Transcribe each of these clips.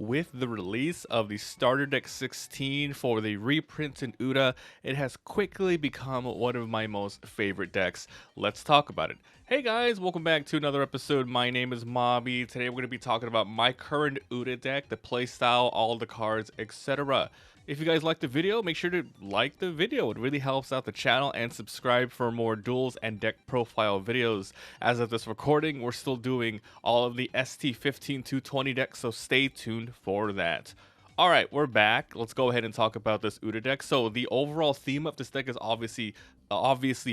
with the release of the Starter Deck 16 for the reprinted Uta, it has quickly become one of my most favorite decks. Let's talk about it. Hey guys, welcome back to another episode. My name is Mobby. Today we're going to be talking about my current Uta deck, the playstyle, all the cards, etc. If you guys like the video, make sure to like the video. It really helps out the channel, and subscribe for more duels and deck profile videos. As of this recording, we're still doing all of the ST15 220 decks, so stay tuned for that. Alright, we're back. Let's go ahead and talk about this Uta deck. So the overall theme of this deck is obviously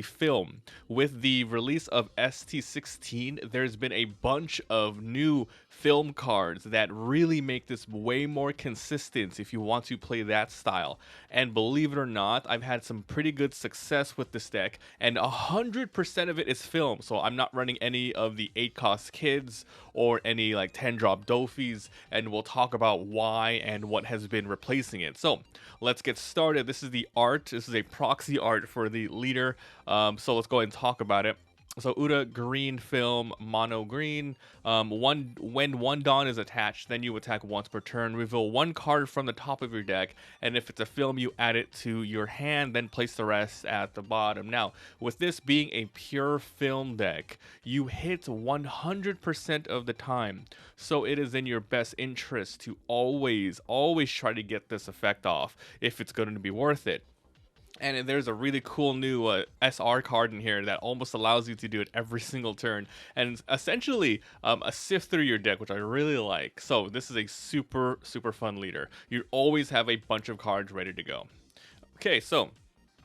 film. With the release of ST16, there's been a bunch of new film cards that really make this way more consistent if you want to play that style. And believe it or not, I've had some pretty good success with this deck, and 100% of it is film. So I'm not running any of the 8-cost kids or any like 10-drop Dofis, and we'll talk about why and what has been replacing it. So let's get started. This is the art. This is a proxy art for the leader. So let's go ahead and talk about it. So Uta green film, mono green. When one Dawn is attached, then you attack once per turn. Reveal one card from the top of your deck, and if it's a film, you add it to your hand, then place the rest at the bottom. Now, with this being a pure film deck, you hit 100% of the time. So it is in your best interest to always try to get this effect off if it's going to be worth it. And there's a really cool new SR card in here that almost allows you to do it every single turn, and essentially a sift through your deck, which I really like. So this is a super fun leader. You always have a bunch of cards ready to go. Okay, so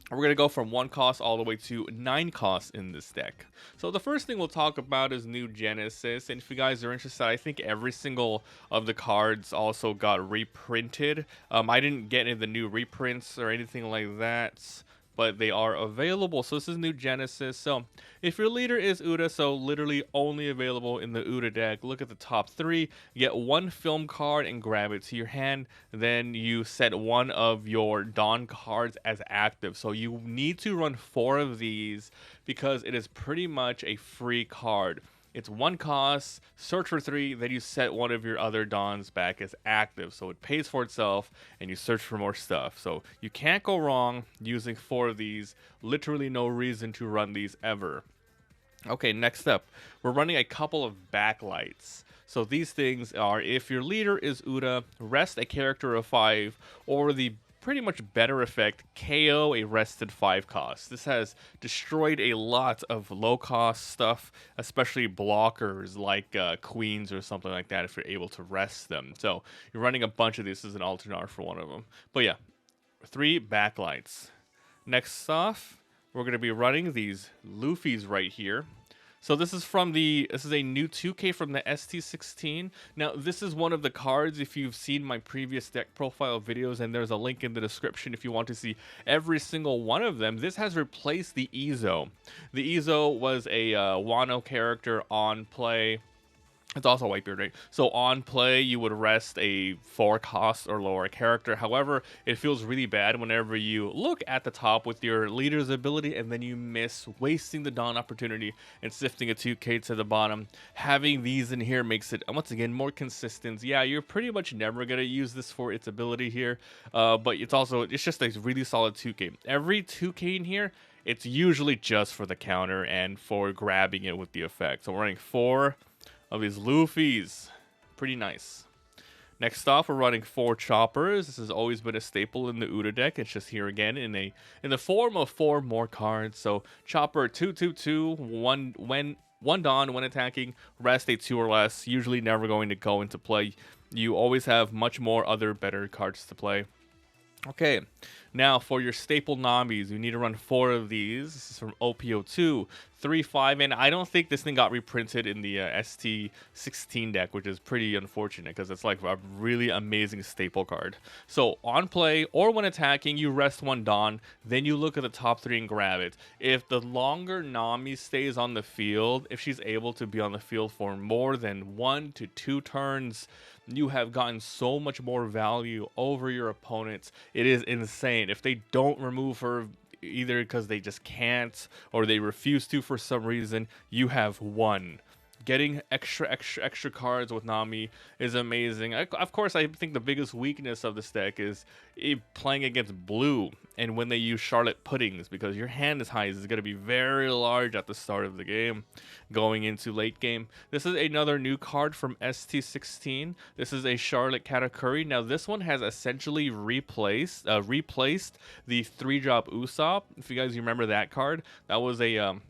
we're going to go from 1 cost all the way to 9 costs in this deck. So the first thing we'll talk about is New Genesis, and if you guys are interested, I think every single of the cards also got reprinted. I didn't get any of the new reprints or anything like that, but they are available. So this is New Genesis. So if your leader is Uta, so literally only available in the Uta deck, look at the top 3, get 1 film card and grab it to your hand. Then you set one of your Dawn cards as active. So you need to run 4 of these because it is pretty much a free card. It's 1 cost, search for 3, then you set one of your other Dawns back as active. So it pays for itself, and you search for more stuff. So you can't go wrong using 4 of these. Literally no reason to run these ever. Okay, next up, we're running a couple of backlights. So these things are, if your leader is Uta, rest a character of 5, or the pretty much better effect, KO a rested 5 cost. This has destroyed a lot of low cost stuff, especially blockers like queens or something like that, if you're able to rest them. So you're running a bunch of these as an alternate for one of them. But yeah, 3 backlights. Next off, we're going to be running these Luffy's right here. So this is a new 2K from the ST16. Now this is one of the cards, if you've seen my previous deck profile videos, and there's a link in the description if you want to see every single one of them. This has replaced the Ezo. The Ezo was a Wano character on play. It's also Whitebeard, right? So on play, you would rest a 4 cost or lower character. However, it feels really bad whenever you look at the top with your leader's ability and then you miss, wasting the Dawn opportunity and sifting a 2K to the bottom. Having these in here makes it, once again, more consistent. Yeah, you're pretty much never going to use this for its ability here, but it's just a really solid 2K. Every 2K in here, it's usually just for the counter and for grabbing it with the effect. So we're running 4 of these Luffy's. Pretty nice. Next off, we're running 4 choppers. This has always been a staple in the Uta deck. It's just here again in the form of 4 more cards. So chopper 2/2/2, one Dawn when attacking, rest a 2 or less. Usually never going to go into play. You always have much more other better cards to play. Okay, now for your staple Nabis, you need to run 4 of these. This is from OP09 3/5, and I don't think this thing got reprinted in the ST16 deck, which is pretty unfortunate because it's like a really amazing staple card. So on play or when attacking, you rest 1 Dawn, then you look at the top 3 and grab it. If the longer Nami stays on the field, if she's able to be on the field for more than 1 to 2 turns, you have gotten so much more value over your opponents. It is insane. If they don't remove her, either because they just can't or they refuse to for some reason, you have won. getting extra cards with Nami is amazing. Of course, I think the biggest weakness of this deck is playing against blue and when they use Charlotte Puddings, because your hand is high is going to be very large at the start of the game going into late game. This is another new card from ST16. This is a Charlotte Katakuri. Now this one has essentially replaced the 3-drop Usopp. If you guys remember that card, that was a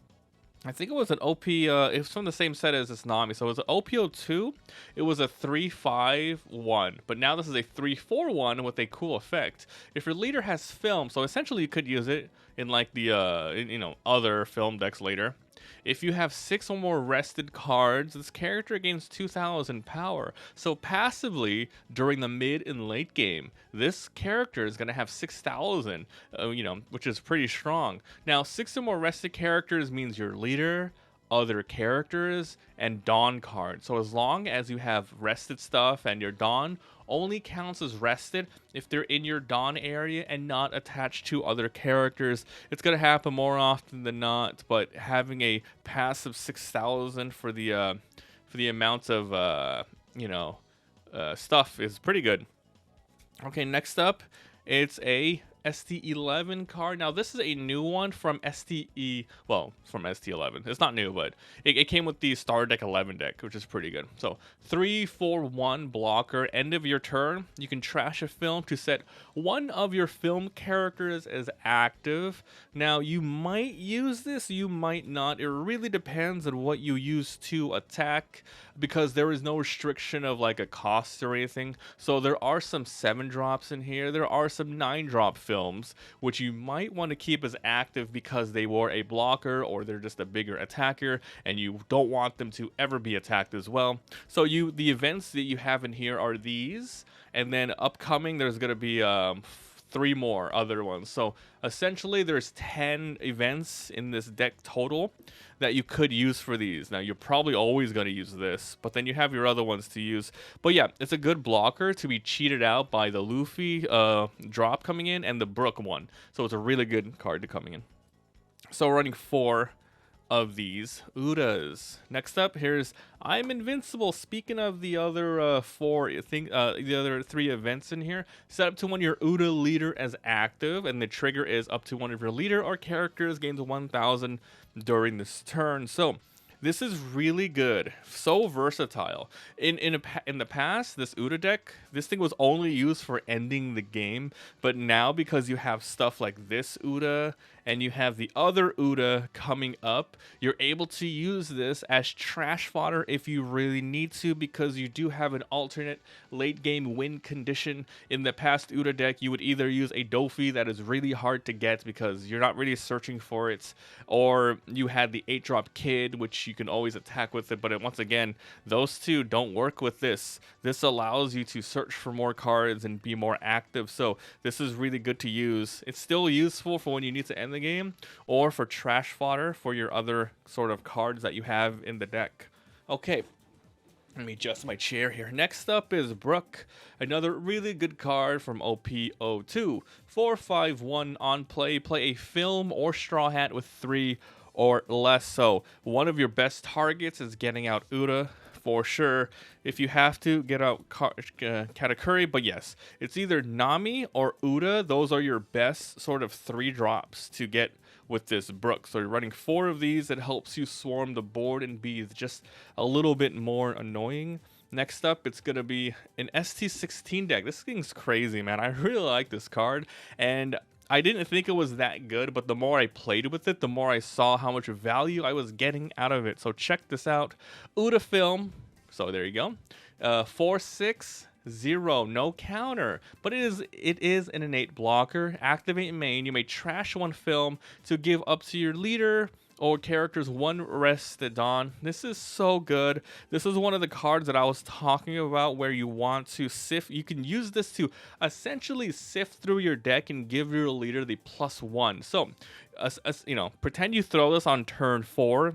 I think it was an OP, it's from the same set as this Nami. So it was an OP02, it was a 3-5-1, but now this is a 3-4-1 with a cool effect. If your leader has film, so essentially you could use it in like the, other film decks later. If you have 6 or more rested cards, this character gains 2,000 power. So passively, during the mid and late game, this character is going to have 6,000, which is pretty strong. Now, 6 or more rested characters means your leader, other characters, and Dawn cards. So as long as you have rested stuff and your Dawn only counts as rested if they're in your Dawn area and not attached to other characters. It's going to happen more often than not, but having a passive 6,000 for the amount of stuff is pretty good. Okay, next up, it's a ST11 card. Now this is a new one from from ST11. It's not new, but it came with the Star Deck 11 deck, which is pretty good. So 3-4-1 blocker. End of your turn, you can trash a film to set one of your film characters as active. Now you might use this, you might not. It really depends on what you use to attack, because there is no restriction of like a cost or anything. So there are some 7-drops in here. There are some 9-drop films, which you might want to keep as active because they were a blocker or they're just a bigger attacker and you don't want them to ever be attacked as well. So the events that you have in here are these, and then upcoming there's going to be 3 more other ones. So essentially there's 10 events in this deck total that you could use for these. Now you're probably always going to use this, but then you have your other ones to use. But yeah, it's a good blocker to be cheated out by the Luffy drop coming in and the Brook one. So it's a really good card to coming in. So running 4 of these Utas. Next up, here's I'm Invincible. Speaking of the other the other 3 events in here, set up to one your Uta leader as active, and the trigger is up to one of your leader or characters gains 1,000 during this turn. So this is really good, so versatile. In the past, this Uta deck, this thing was only used for ending the game, but now because you have stuff like this Uta and you have the other Uta coming up, you're able to use this as trash fodder if you really need to, because you do have an alternate late game win condition. In the past Uta deck, you would either use a Dofi that is really hard to get because you're not really searching for it, or you had the 8-drop Kid, which you can always attack with it, but once again, those two don't work with this. This allows you to search for more cards and be more active, so this is really good to use. It's still useful for when you need to end the game, or for trash fodder for your other sort of cards that you have in the deck. Okay, let me adjust my chair here. Next up is Brook, another really good card from OP02. 4-5-1 on play. Play a film or straw hat with 3 or less. So one of your best targets is getting out Uta for sure. If you have to, get out Katakuri, but yes, it's either Nami or Uta. Those are your best sort of 3-drops to get with this Brook. So you're running 4 of these. It helps you swarm the board and be just a little bit more annoying. Next up, it's going to be an ST16 deck. This thing's crazy, man. I really like this card, and I didn't think it was that good, but the more I played with it, the more I saw how much value I was getting out of it. So check this out. Uta film. So there you go. 4-6-0, no counter, but it is an innate blocker. Activate main. You may trash 1 film to give up to your leader or characters 1 rested on. This is so good. This is one of the cards that I was talking about where you want to sift. You can use this to essentially sift through your deck and give your leader the +1. So, pretend you throw this on turn 4.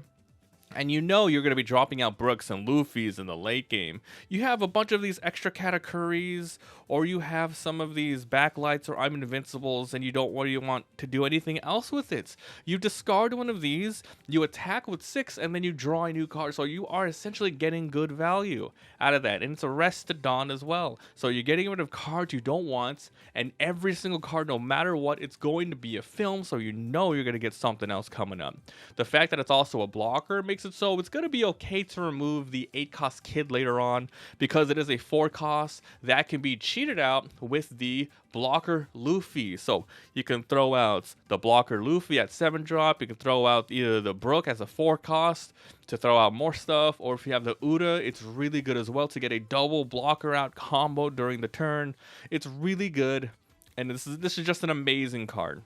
and you know you're going to be dropping out Brooks and Luffy's in the late game. You have a bunch of these extra categories, or you have some of these backlights or I'm Invincibles, and you don't really want to do anything else with it. You discard one of these, you attack with 6, and then you draw a new card. So you are essentially getting good value out of that. And it's a Rest to Dawn as well. So you're getting rid of cards you don't want, and every single card, no matter what, it's going to be a film, so you know you're going to get something else coming up. The fact that it's also a blocker makes it so it's going to be okay to remove the 8-cost Kid later on, because it is a 4-cost that can be cheated out with the blocker Luffy. So you can throw out the blocker Luffy at 7-drop, you can throw out either the Brook as a 4-cost to throw out more stuff, or if you have the Uta, it's really good as well to get a double blocker out combo during the turn. It's really good, and this is just an amazing card.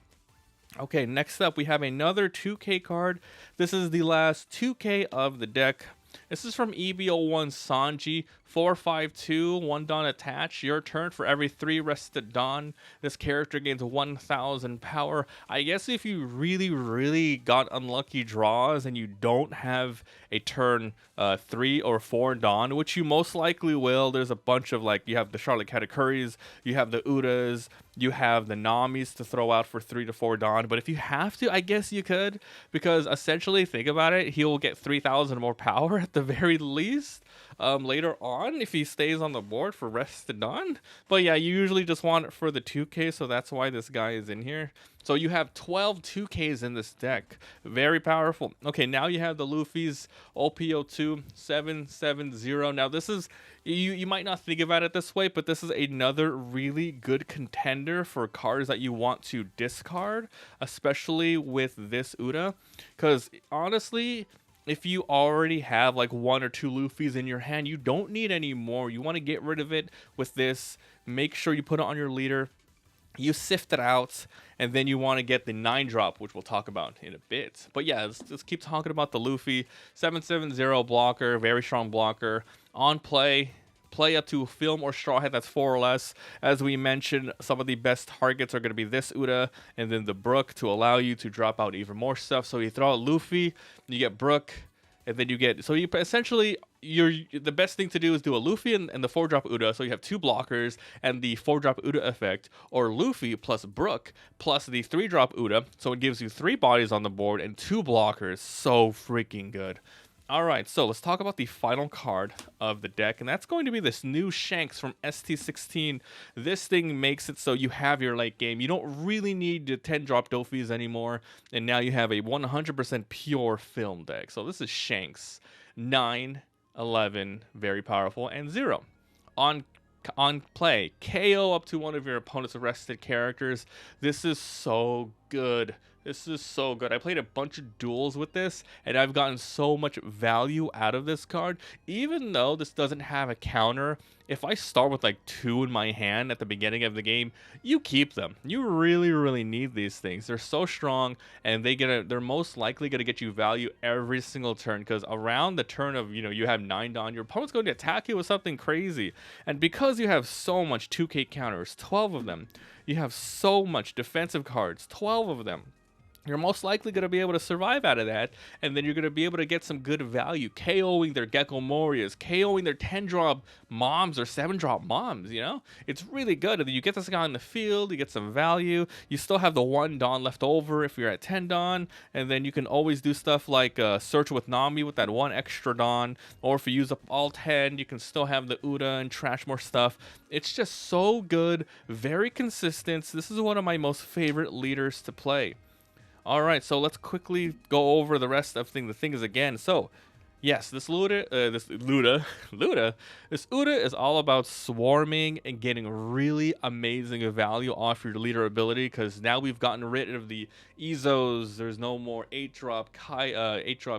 Okay, next up we have another 2K card. This is the last 2K of the deck. This is from EB01 Sanji, 452, 1 Dawn attached. Your turn, for every 3 rested Dawn, this character gains 1000 power. I guess if you really got unlucky draws and you don't have a turn 3 or 4 Dawn, which you most likely will, there's a bunch of, like, you have the Charlotte Katakuris, you have the Utas, you have the Namis to throw out for 3 to 4 Dawn. But if you have to, I guess you could, because essentially, think about it, he will get 3000 more power at the very least later on if he stays on the board for Rest to Dawn. But yeah, you usually just want it for the 2K, so that's why this guy is in here. So you have 12 2Ks in this deck. Very powerful. Okay, now you have the Luffy's OP09 770. Now this is, you might not think about it this way, but this is another really good contender for cards that you want to discard, especially with this Uta. Because honestly, if you already have like 1 or 2 Luffy's in your hand, you don't need any more. You want to get rid of it with this. Make sure you put it on your leader. You sift it out, and then you want to get the 9-drop, which we'll talk about in a bit. But yeah, let's keep talking about the Luffy. 770 blocker, very strong blocker. On play up to film or straw hat that's 4 or less. As we mentioned, some of the best targets are going to be this Uta and then the Brook to allow you to drop out even more stuff. So you throw out Luffy, you get Brook, and then you get, so you essentially, the best thing to do is do a Luffy and the 4-drop Uta, so you have 2 blockers and the 4-drop Uta effect, or Luffy plus Brook plus the 3-drop Uta, so it gives you 3 bodies on the board and 2 blockers. So freaking good. Alright, so let's talk about the final card of the deck, and that's going to be this new Shanks from ST16. This thing makes it so you have your late game. You don't really need the 10-drop Dofis anymore, and now you have a 100% pure film deck. So this is Shanks. 9, 11, very powerful, and 0. On play, KO up to one of your opponent's arrested characters. This is so good. This is so good. I played a bunch of duels with this, and I've gotten so much value out of this card. Even though this doesn't have a counter, if I start with like 2 in my hand at the beginning of the game, you keep them. You really need these things. They're so strong, and they're most likely gonna get you value every single turn, because around the turn of, you have 9 Dawn, your opponent's going to attack you with something crazy. And because you have so much 2K counters, 12 of them, you have so much defensive cards, 12 of them, you're most likely going to be able to survive out of that, and then you're going to be able to get some good value, KOing their Gecko Morias, KOing their 10-drop moms or 7-drop moms, It's really good. And then you get this guy on the field, you get some value, you still have the 1 Dawn left over if you're at 10 Dawn, and then you can always do stuff like search with Nami with that 1 extra Dawn, or if you use up all 10, you can still have the Uta and trash more stuff. It's just so good, very consistent. This is one of my most favorite leaders to play. Alright, so let's quickly go over the rest of the things again. So, yes, this Uta is all about swarming and getting really amazing value off your leader ability, because now we've gotten rid of the Izos. There's no more 8-drop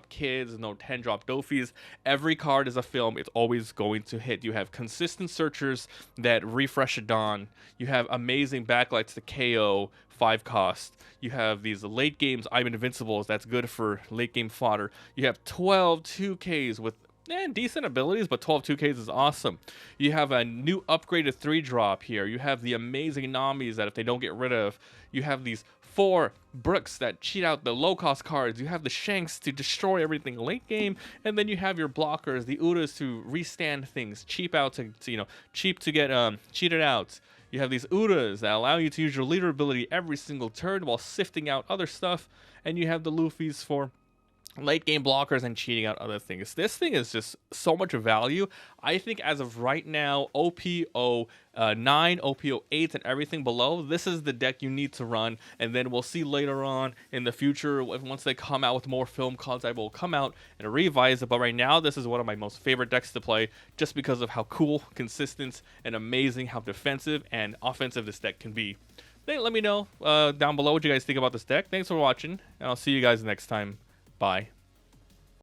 kids, no 10-drop Dofis. Every card is a film. It's always going to hit. You have consistent searchers that refresh a Dawn. You have amazing backlights to KO, 5 cost. You have these late games I'm Invincibles, that's good for late game fodder. You have 12 2Ks with decent abilities, but 12 2Ks is awesome. You have a new upgraded 3-drop here. You have the amazing Namis that if they don't get rid of, you have these 4 Brooks that cheat out the low cost cards. You have the Shanks to destroy everything late game, and then you have your blockers, the Utas to restand things, cheap out to cheap to get cheated out. You have these Utas that allow you to use your leader ability every single turn while sifting out other stuff, and you have the Luffy's for late game blockers and cheating out other things. This thing is just so much value. I think as of right now, OP09, OP08, and everything below, this is the deck you need to run. And then we'll see later on in the future, once they come out with more film cards, I will come out and revise it. But right now, this is one of my most favorite decks to play, just because of how cool, consistent, and amazing how defensive and offensive this deck can be. Let me know down below what you guys think about this deck. Thanks for watching, and I'll see you guys next time. Bye.